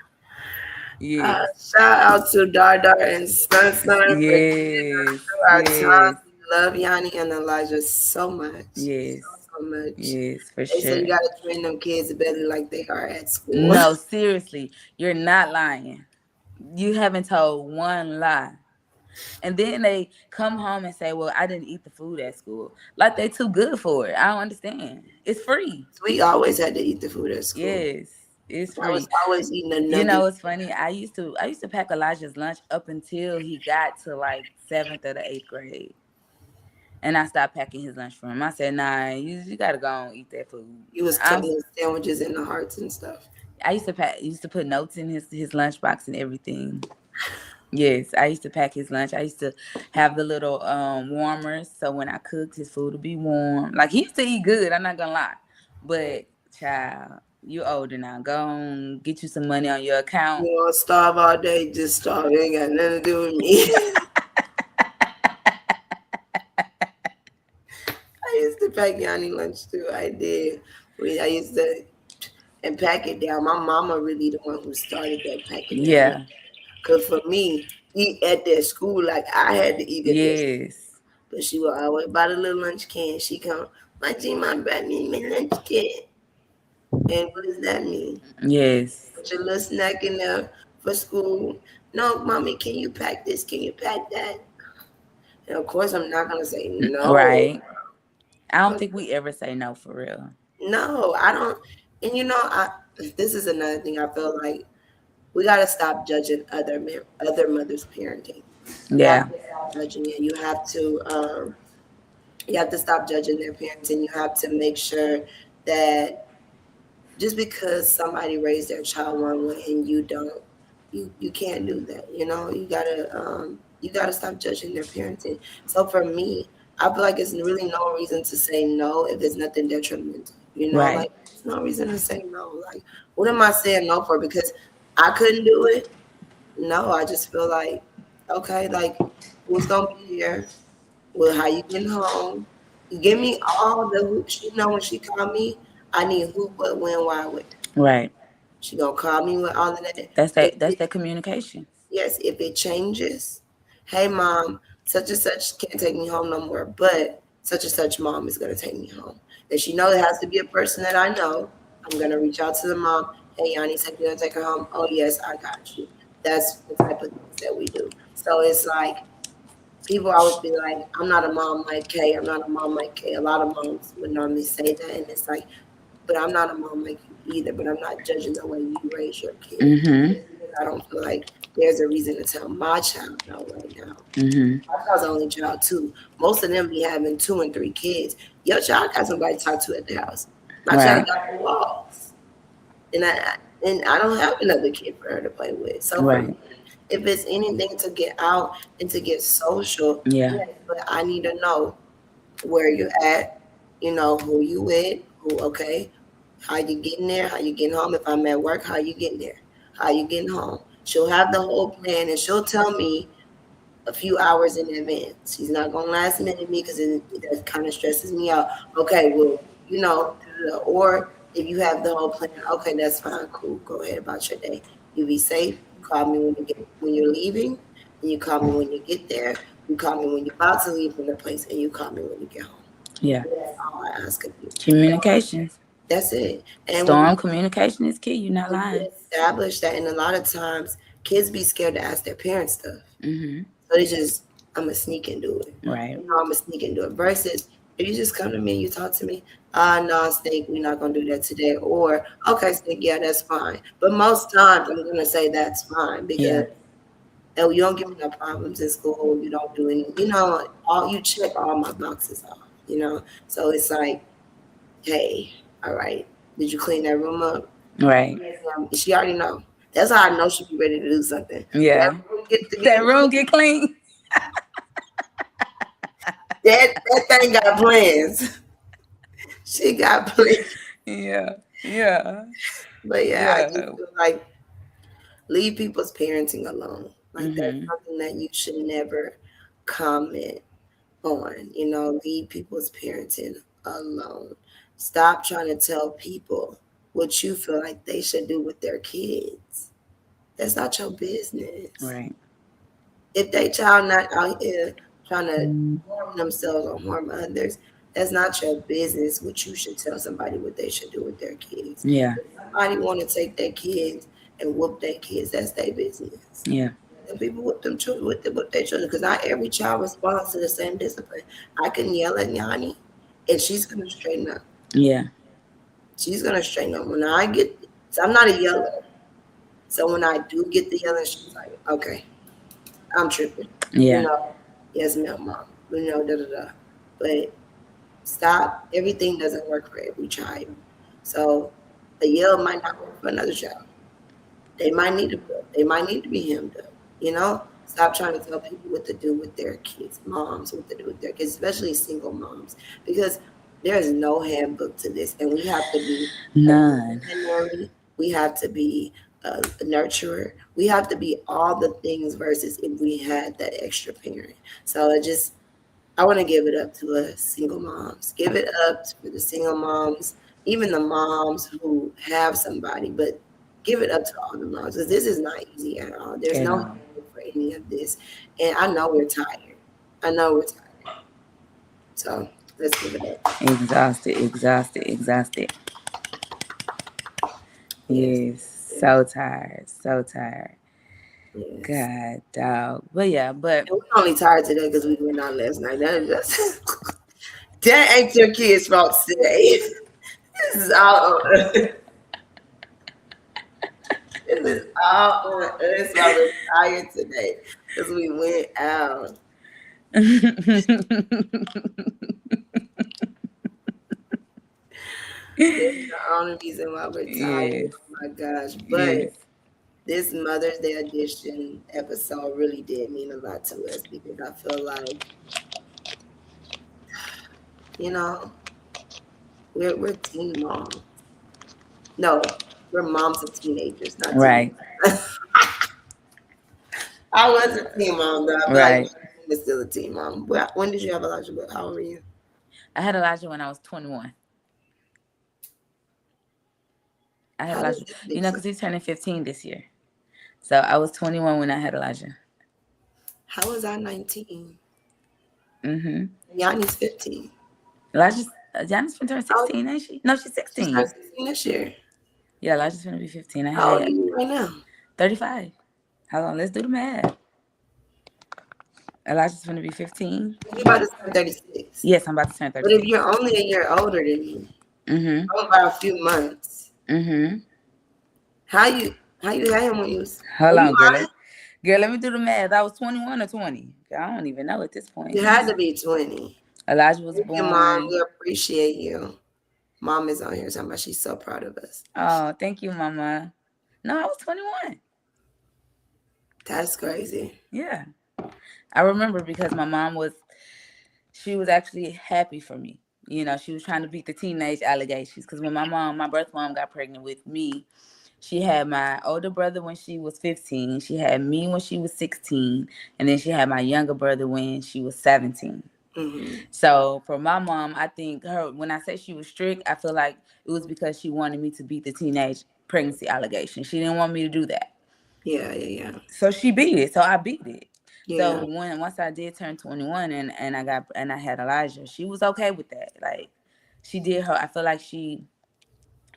Yes. Shout out to Dar and Sun for Yes, through our yes, time. We love Yanni and Elijah so much. yes, So much. yes, for They say you sure. gotta train them kids better like they are at school. No, seriously, you're not lying. You haven't told one lie. And then they come home and say, "Well, I didn't eat the food at school." Like they too good for it. I don't understand. It's free. We always had to eat the food at school. Yes, it's I was free. always eating a nugget. It's funny. I used to pack Elijah's lunch up until he got to like seventh or the eighth grade. And I stopped packing his lunch for him. I said, "Nah, you gotta go and eat that food." You was I'm cutting sandwiches in the hearts and stuff. I used to put notes in his lunchbox and everything. Yes, I used to pack his lunch. I used to have the little warmers, so when I cooked, his food would be warm. Like, he used to eat good. I'm not gonna lie, but child, you older now. Go on, get you some money on your account. You know, starve all day, just starve. It ain't got nothing to do with me. I used to pack Yanni lunch too. I did. I used to and pack it down. My mama really the one who started that packing down. Yeah. Cause for me, eat at their school like I had to eat at their school. Yes. But she would always buy the little lunch can. She come, my G, my brought me my lunch can. And what does that mean? Yes. Put your little snack in there for school. No, mommy, can you pack this? Can you pack that? And of course, I'm not gonna say no. Right. I don't think we ever say no for real. No, I don't. And this is another thing I felt like we got to stop judging other mothers parenting. You have Yeah. to stop judging it. You have to stop judging their parenting. You have to make sure that just because somebody raised their child one way and you don't, you can't do that. You gotta stop judging their parenting. So for me, I feel like it's really no reason to say no if there's nothing detrimental. Right. Like there's no reason to say no. Like what am I saying no for? Because I couldn't do it? No, I just feel like okay, like who's gonna be here? Well, how you getting home? You give me all the hoops. When she called me, I need who, what, when, why, where. Right. She gonna call me with all of that. That's If that. That's it, that communication. yes, if it changes, hey mom, such and such can't take me home no more, but such and such mom is gonna take me home. And she knows it has to be a person that I know. I'm gonna reach out to the mom. Hey, Yanni said you're gonna take her home. Oh yes, I got you. That's the type of things that we do. So it's like people always be like, I'm not a mom like Kay. I'm not a mom like Kay. A lot of moms would normally say that, and it's like, but I'm not a mom like you either. But I'm not judging the way you raise your kid. Mm-hmm. I don't feel like there's a reason to tell my child no right now. Mm-hmm. My child's the only child too. Most of them be having 2 and 3 kids. Your child got somebody to talk to at the house. My child got the walls, and I don't have another kid for her to play with. So for me, if it's anything to get out and to get social, Yeah. yes, but I need to know where you're at, who you with, okay, how you getting there, how you getting home. If I'm at work, how you getting there, how you getting home. She'll have the whole plan and she'll tell me a few hours in advance. She's not gonna last minute me because that kind of stresses me out. Okay, well, or if you have the whole plan, okay, that's fine, cool. Go ahead about your day. You be safe. You call me when you're leaving, and you call me when you get there. You call me when you're about to leave from the place, and you call me when you get home. Yeah. That's all I ask of you. Communications. That's it. And Storm communication is key. You're not when lying. you establish that, and a lot of times kids be scared to ask their parents stuff. Mm-hmm. So they just, I'm going to sneak and do it. Right. I'm going to sneak and do it. Versus, if you just come to me and you talk to me, no, Snake, we're not going to do that today. Or, okay, Snake, yeah, that's fine. But most times, I'm going to say that's fine because you don't give me no problems in school. You don't do any, you check all my boxes off, So it's like, hey, all right, did you clean that room up? Right. She already know. That's how I know she be ready to do something. Yeah. That room get clean. That thing got plans. She got plans. Yeah. Yeah. But I just feel like leave people's parenting alone. Like that's something that you should never comment on. Leave people's parenting alone. Stop trying to tell people what you feel like they should do with their kids. That's not your business. Right. If they child not out here trying to harm themselves or harm others, that's not your business. What you should tell somebody what they should do with their kids. Yeah. If somebody want to take their kids and whoop their kids, that's their business. Yeah. And people whoop them children with their children because not every child responds to the same discipline. I can yell at Yanni, and she's gonna straighten up. Yeah. She's gonna straighten up. So I'm not a yeller. So when I do get the yelling, she's like, okay, I'm tripping. Yeah. Yes, ma'am, mom. Da da da. But stop. Everything doesn't work for every child. So a yell might not work for another child. They might need to be hemmed up. Stop trying to tell people what to do with their kids, moms, what to do with their kids, especially single moms, because there is no handbook to this, and we have to be none. We have to be a nurturer. We have to be all the things versus if we had that extra parent. So I want to give it up to us single moms. Give it up to the single moms, even the moms who have somebody, but give it up to all the moms because this is not easy at all. There's no handbook for any of this. And I know we're tired. So let's give it up. Exhausted. Yes. So tired. Yes. God, dog. But yeah, and we're only tired today because we went out last night. That ain't your kids' fault today. This is all over. This is all on us while we're tired today because we went out. It's the only reason why we're tired. Yes. Oh my gosh. But Yes. this Mother's Day edition episode really did mean a lot to us because I feel like, you know, we're teen moms. No, we're moms of teenagers, not teen. Right. I was a teen mom though. I feel like Right. I'm still a teen mom. When did you have Elijah? How old were you? I had Elijah when I was 21. I had How does Elijah, this you make know, sense? because he's turning 15 this year. So I was 21 when I had Elijah. How was I 19? Mm-hmm. Yanni's 15. Gianna's been turning 16, ain't she? No, she's She's 16. turning 16 this year. Yeah, Elijah's going to be 15. I How old are had you right now? 35. Hold on, let's do the math. Elijah's going to be 15. You're about to turn 36. Yes, I'm about to turn But if 36. you're only a year older than me, Mm-hmm. about a few months, Mm-hmm. how you had him when you was? Hold Are on, you girl. lying? Girl, let me do the math. I was 21 or 20. I don't even know at this point. You had to be 20. Elijah was Thank you, Mom. born. We appreciate you. Mom is on here talking about she's so proud of us. Oh, thank you, Mama. No, I was 21. That's crazy. Yeah. I remember because my mom she was actually happy for me. You know, she was trying to beat the teenage allegations. Because when my birth mom got pregnant with me, she had my older brother when she was 15. She had me when she was 16. And then she had my younger brother when she was 17. Mm-hmm. So for my mom, I think when I say she was strict, I feel like it was because she wanted me to beat the teenage pregnancy allegation. She didn't want me to do that. Yeah. So she beat it. So I beat it. Yeah. So once I did turn 21 and I had Elijah, she was okay with that. Like she did her. I feel like she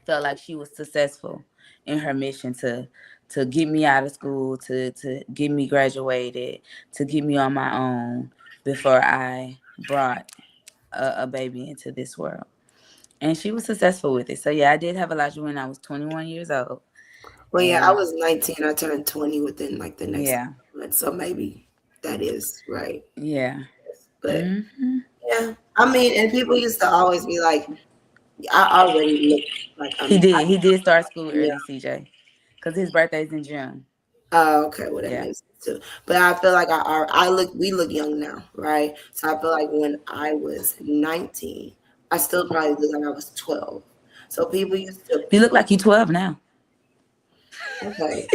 felt like she was successful in her mission to get me out of school, to get me graduated, to get me on my own before I brought a baby into this world. And she was successful with it. So yeah, I did have Elijah when I was 21 years old. Well, yeah, I was 19. I turned 20 within like the next month. So maybe that is right. Yeah. But yeah, I mean, and people used to always be like, I already look like I'm. He did start school early, CJ, because his birthday's in June. Oh, okay. Well, that makes sense too. But I feel like we look young now, right? So I feel like when I was 19, I still probably look like I was 12. So people used to. You look like you're 12 now. Okay.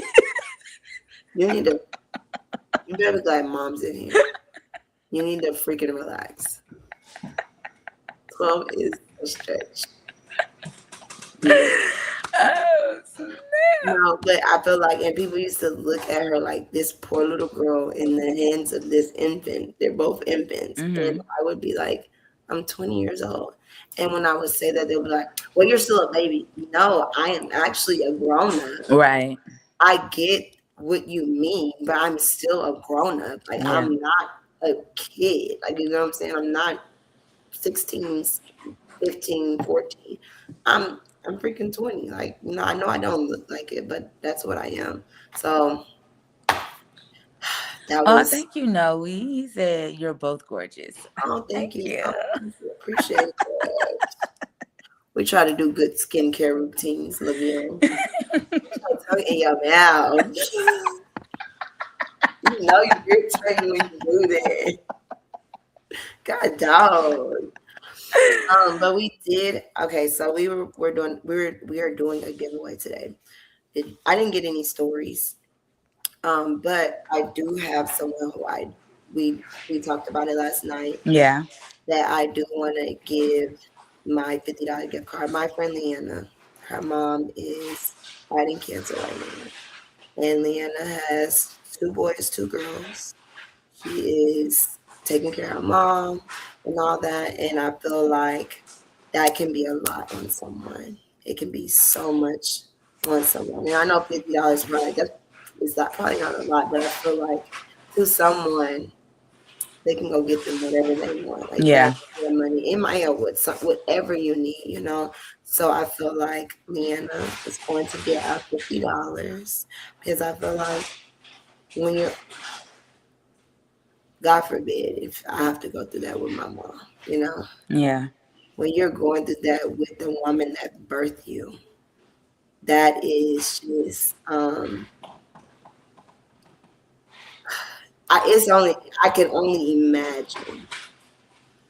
You better be glad Mom's in here. You need to freaking relax. 12 is a stretch. Oh, no, but I feel like, and people used to look at her like this poor little girl in the hands of this infant. They're both infants. And I would be like, I'm 20 years old. And when I would say that, they would be like, well, you're still a baby. No, I am actually a grown up. Right. I get what you mean, but I'm still a grown up. Like, I'm not a kid. Like, you know what I'm saying? I'm not 16, 15, 14. I'm freaking 20. Like, you know I don't look like it, but that's what I am. So that was. Thank you, Noe. He said you're both gorgeous. Oh, thank you. So much. Appreciate it. We try to do good skincare routines, Lavian. In your mouth. You know you irritate when you do that. God, dog. But we did. Okay, so we are doing a giveaway today. I didn't get any stories, but I do have someone who we talked about it last night. Yeah. That I do want to give my $50 gift card. My friend Leanna, her mom is fighting cancer right now, and Leanna has 2 boys, 2 girls. She is taking care of her mom and all that, and I feel like that can be a lot on someone. It can be so much on someone. And I know $50 probably probably not a lot, but I feel like to someone they can go get them whatever they want. Like Yeah. that's their money. It might help with whatever you need, you know. So I feel like Leanna is going to get our $50 because I feel like when you're, God forbid, if I have to go through that with my mom, you know, Yeah. when you're going through that with the woman that birthed you, that is just I can only imagine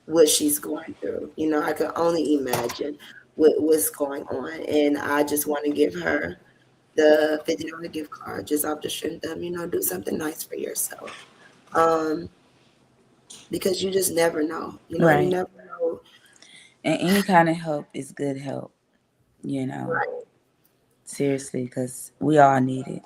what she's going through. You know, I can only imagine what's going on. And I just want to give her the $50 gift card just off the strength of, you know, do something nice for yourself. Um, because you just never know. You know, you Right. never know. And any kind of help is good help, you know. Right. Seriously, because we all need it.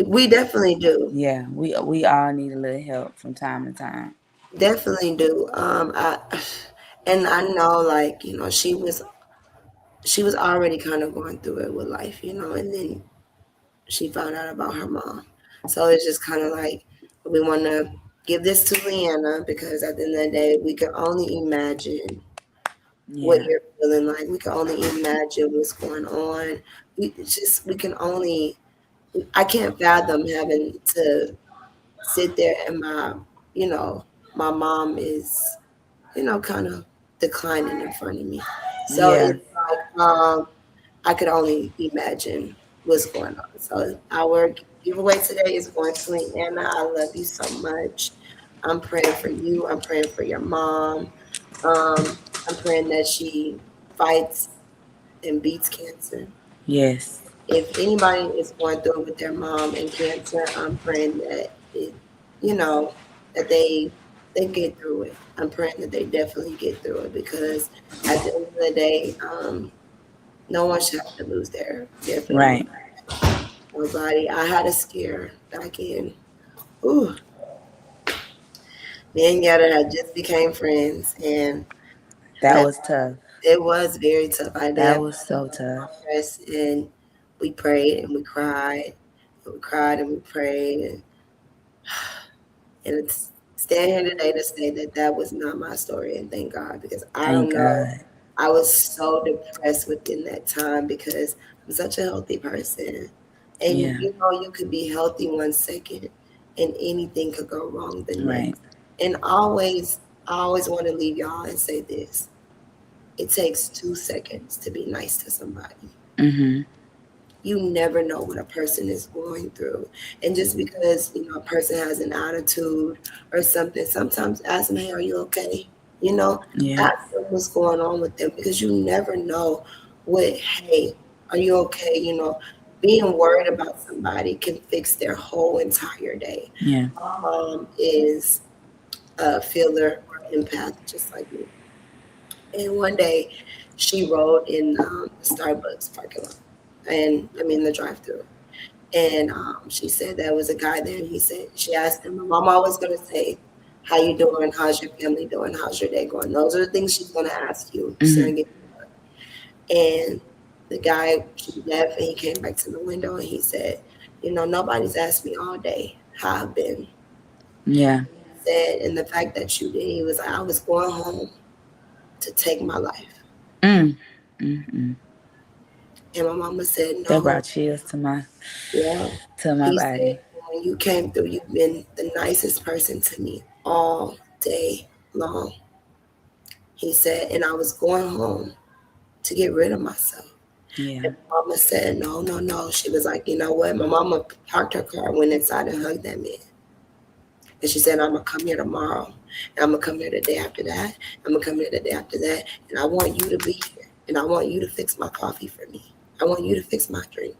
We definitely do. Yeah, we all need a little help from time to time. Definitely do. And I know, like, you know, she was already kind of going through it with life, you know, and then she found out about her mom. So it's just kind of like we want to give this to Leanna because at the end of the day, we can only imagine what Yeah. you're feeling like. We can only imagine what's going on. We can only. I can't fathom having to sit there and you know, my mom is, you know, kind of declining in front of me. So Yeah. it's like, I could only imagine what's going on. So our giveaway today is going to Leanna. I love you so much. I'm praying for you. I'm praying for your mom. I'm praying that she fights and beats cancer. Yes. If anybody is going through it with their mom and cancer, I'm praying that it, you know, that they get through it. I'm praying that they definitely get through it because at the end of the day, no one should have to lose their family. Right. Nobody. I had a scare back in. Ooh, me and Yetta had just became friends, and That I, was tough. it was very tough. I did That have was so tough. stress, and we prayed and we cried, and we cried and we prayed, and it's stand here today to say that that was not my story, and thank God because I don't Thank know. God. I was so depressed within that time because I'm such a healthy person. And Yeah. you know, you could be healthy 1 second and anything could go wrong the Right. next. And I always want to leave y'all and say this. It takes 2 seconds to be nice to somebody. Mhm. You never know what a person is going through. And just because, you know, a person has an attitude or something, sometimes ask them, hey, are you okay? You know, Yeah. ask them what's going on with them because you never know what, hey, are you okay? You know, being worried about somebody can fix their whole entire day. Yeah. My mom is a feeler or empath, just like me. And one day she rode in the Starbucks parking lot. And I mean, the drive through. And she said there was a guy there, and he said she asked him. My mom always gonna say, "How you doing? How's your family doing? How's your day going?" Those are the things she's gonna ask you. She's Mhm. gonna get. And the guy, she left, and he came back to the window, and he said, "You know, nobody's asked me all day how I've been." Yeah. He said, and the fact that you did, he was like, "I was going home to take my life," Mm. Mm. and my mama said, That "No, brought chills yeah." to my He said, body. when you came through, you've been the nicest person to me all day long. He said, and I was going home to get rid of myself. Yeah. And mama said, no, no, no. She was like, you know what? My mama parked her car, went inside and hugged that man. And she said, I'm going to come here tomorrow. And I'm going to come here the day after that. I'm going to come here the day after that. And I want you to be here. And I want you to fix my coffee for me. I want you to fix my drink.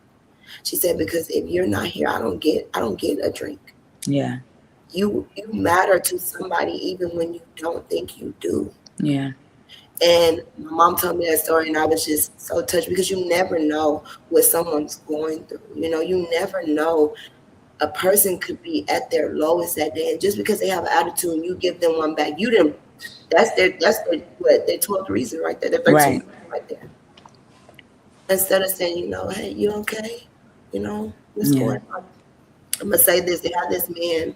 She said, because if you're not here, I don't get a drink. Yeah. You matter to somebody even when you don't think you do. Yeah. And my mom told me that story, and I was just so touched because you never know what someone's going through. You know, you never know. A person could be at their lowest that day, and just because they have an attitude and you give them one back, you didn't. That's their what their 12th reason right there, their 13th Right. reason right there. Instead of saying, you know, hey, you okay? You know, what's Yeah. going on? I'm gonna say this. They had this man.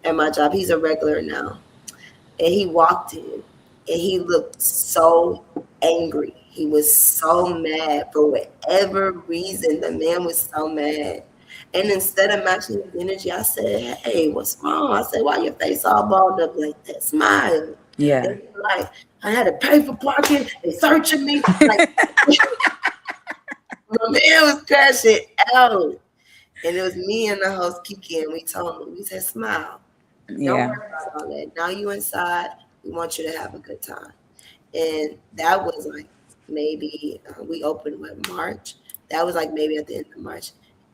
at my job. He's a regular now. And he walked in and he looked so angry. He was so mad for whatever reason. The man was so mad. And instead of matching his energy, I said, "Hey, what's wrong?" I said, "Why your face all balled up like that? Smile." Yeah. And he's like, "I had to pay for parking. They searching me." Like, my man was crashing out. And it was me and the host Kiki, and we told him, we said, "Smile. Don't Yeah. worry about all that. Now you inside. We want you to have a good time." And that was like maybe we opened with March. That was like maybe at the end of March.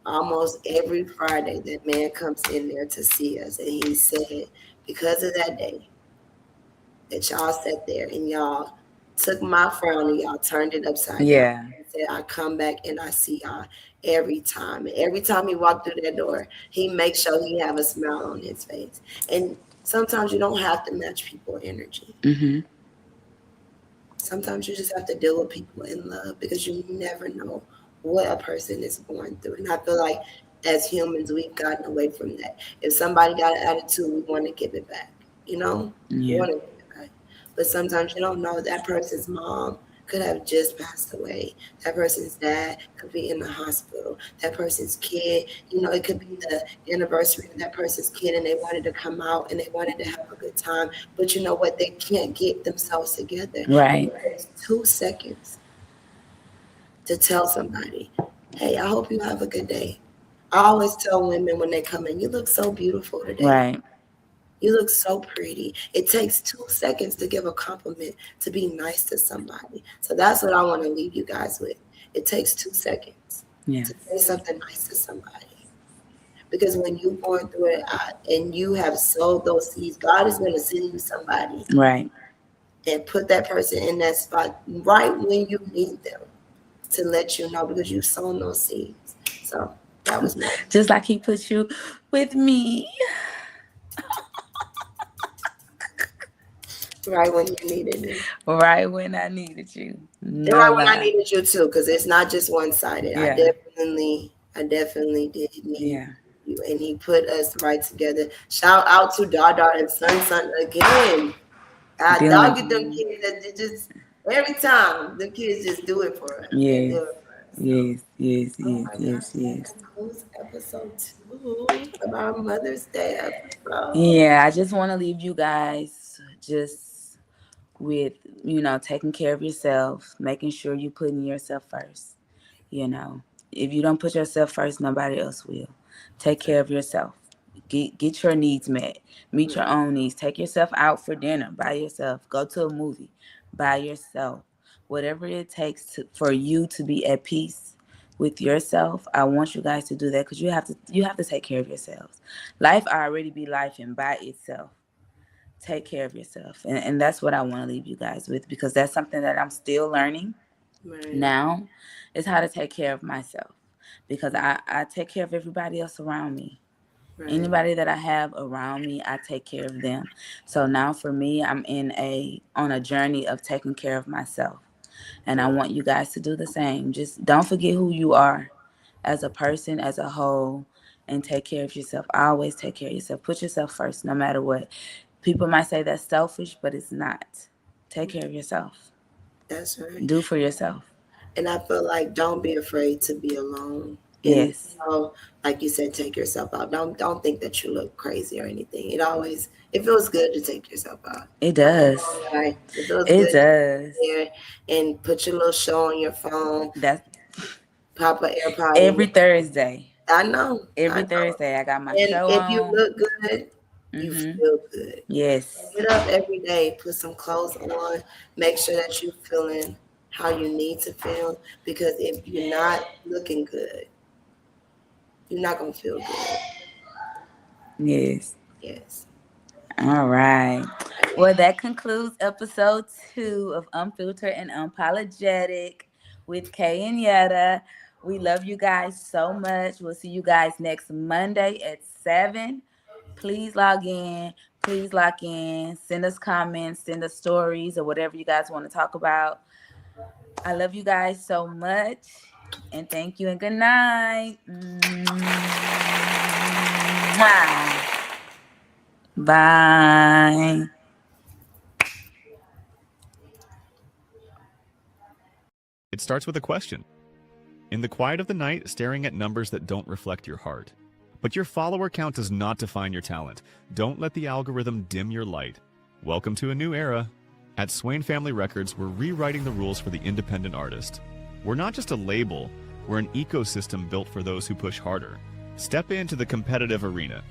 Almost every Friday, that man comes in there to see us, and he said, "Because of that day that y'all sat there and y'all took my frown and y'all turned it upside down." Yeah. He said, "I come back and I see y'all every time. And every time he walked through that door, he makes sure he have a smile on his face." And sometimes you don't have to match people's energy. Mm-hmm. Sometimes you just have to deal with people in love because you never know what a person is going through. And I feel like as humans, we've gotten away from that. If somebody got an attitude, we want to give it back. You know, we Yeah. want to give it back. But sometimes you don't know that person's mom could have just passed away. That person's dad could be in the hospital. That person's kid, it could be the anniversary of that person's kid and they wanted to come out and they wanted to have a good time. But you know what? They can't get themselves together. Right. It takes 2 seconds to tell somebody, "Hey, I hope you have a good day." I always tell women when they come in, "You look so beautiful today. Right. You look so pretty." It takes 2 seconds to give a compliment, to be nice to somebody. So that's what I want to leave you guys with. It takes 2 seconds Yeah. to say something nice to somebody. Because when you're going through it and you have sowed those seeds, God is going to send you somebody Right. and put that person in that spot right when you need them to let you know because you've sown those seeds. So that was me. Just like he put you with me. Right when you needed me. Right when I needed you. And No right when I lie. needed you too, because it's not just one-sided. I Yeah. definitely did need Yeah. you. And he put us right together. Shout out to Dada and Sun again. Dog get them kids that just every time the kids just do it for us. They Yes. do it for us. So, Yes. Yes. oh Yes. my Yes. gosh, that Yes. concludes episode 2 of our Mother's Day episode. Yeah. I just want to leave you guys just with, taking care of yourself, making sure you putting yourself first. If you don't put yourself first, nobody else will. Take care of yourself. Get your needs met. Meet your own needs. Take yourself out for dinner by yourself. Go to a movie by yourself. Whatever it takes for you to be at peace with yourself, I want you guys to do that because you have to take care of yourselves. Life already be life and by itself. Take care of yourself. And that's what I want to leave you guys with because that's something that I'm still learning Right, now is how to take care of myself because I take care of everybody else around me. right. Anybody that I have around me, I take care of them. So now for me, I'm on a journey of taking care of myself. And I want you guys to do the same. Just don't forget who you are as a person, as a whole, and take care of yourself. Always take care of yourself. Put yourself first, no matter what. People might say that's selfish, but it's not. Take care of yourself. That's right. Do for yourself. And I feel like don't be afraid to be alone. And Yes. like you said, take yourself out. Don't think that you look crazy or anything. It feels good to take yourself out. It does. Right. It feels It good to does. be there and put your little show on your phone, That's pop an AirPod in. every Thursday. I know. Every Thursday, I got my And show if you on. look good, you feel good. Yes. Get up every day, put some clothes on, make sure that you're feeling how you need to feel. Because if you're not looking good, you're not gonna feel good. Yes. Yes. All right. Well, that concludes episode 2 of Unfiltered and Unapologetic with Kay and Yetta. We love you guys so much. We'll see you guys next Monday at 7. Please log in. Please lock in. Send us comments, send us stories, or whatever you guys want to talk about. I love you guys so much. And thank you and good night. Mwah. Bye. It starts with a question. In the quiet of the night, staring at numbers that don't reflect your heart. But your follower count does not define your talent. Don't let the algorithm dim your light. Welcome to a new era. At Swain Family Records, we're rewriting the rules for the independent artist. We're not just a label, we're an ecosystem built for those who push harder. Step into the competitive arena.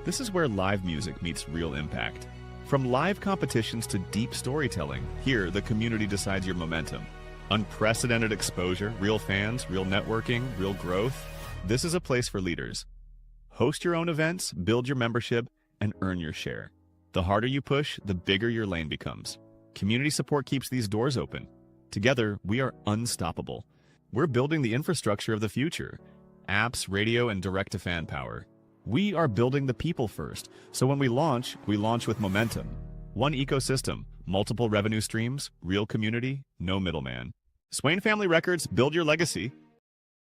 This is where live music meets real impact. From live competitions to deep storytelling, here the community decides your momentum. Unprecedented exposure, real fans, real networking, real growth. This is a place for leaders. Host your own events, build your membership, and earn your share. The harder you push, the bigger your lane becomes. Community support keeps these doors open. Together, we are unstoppable. We're building the infrastructure of the future. Apps, radio, and direct-to-fan power. We are building the people first, so when we launch with momentum. One ecosystem, multiple revenue streams, real community, no middleman. Swain Family Records, build your legacy.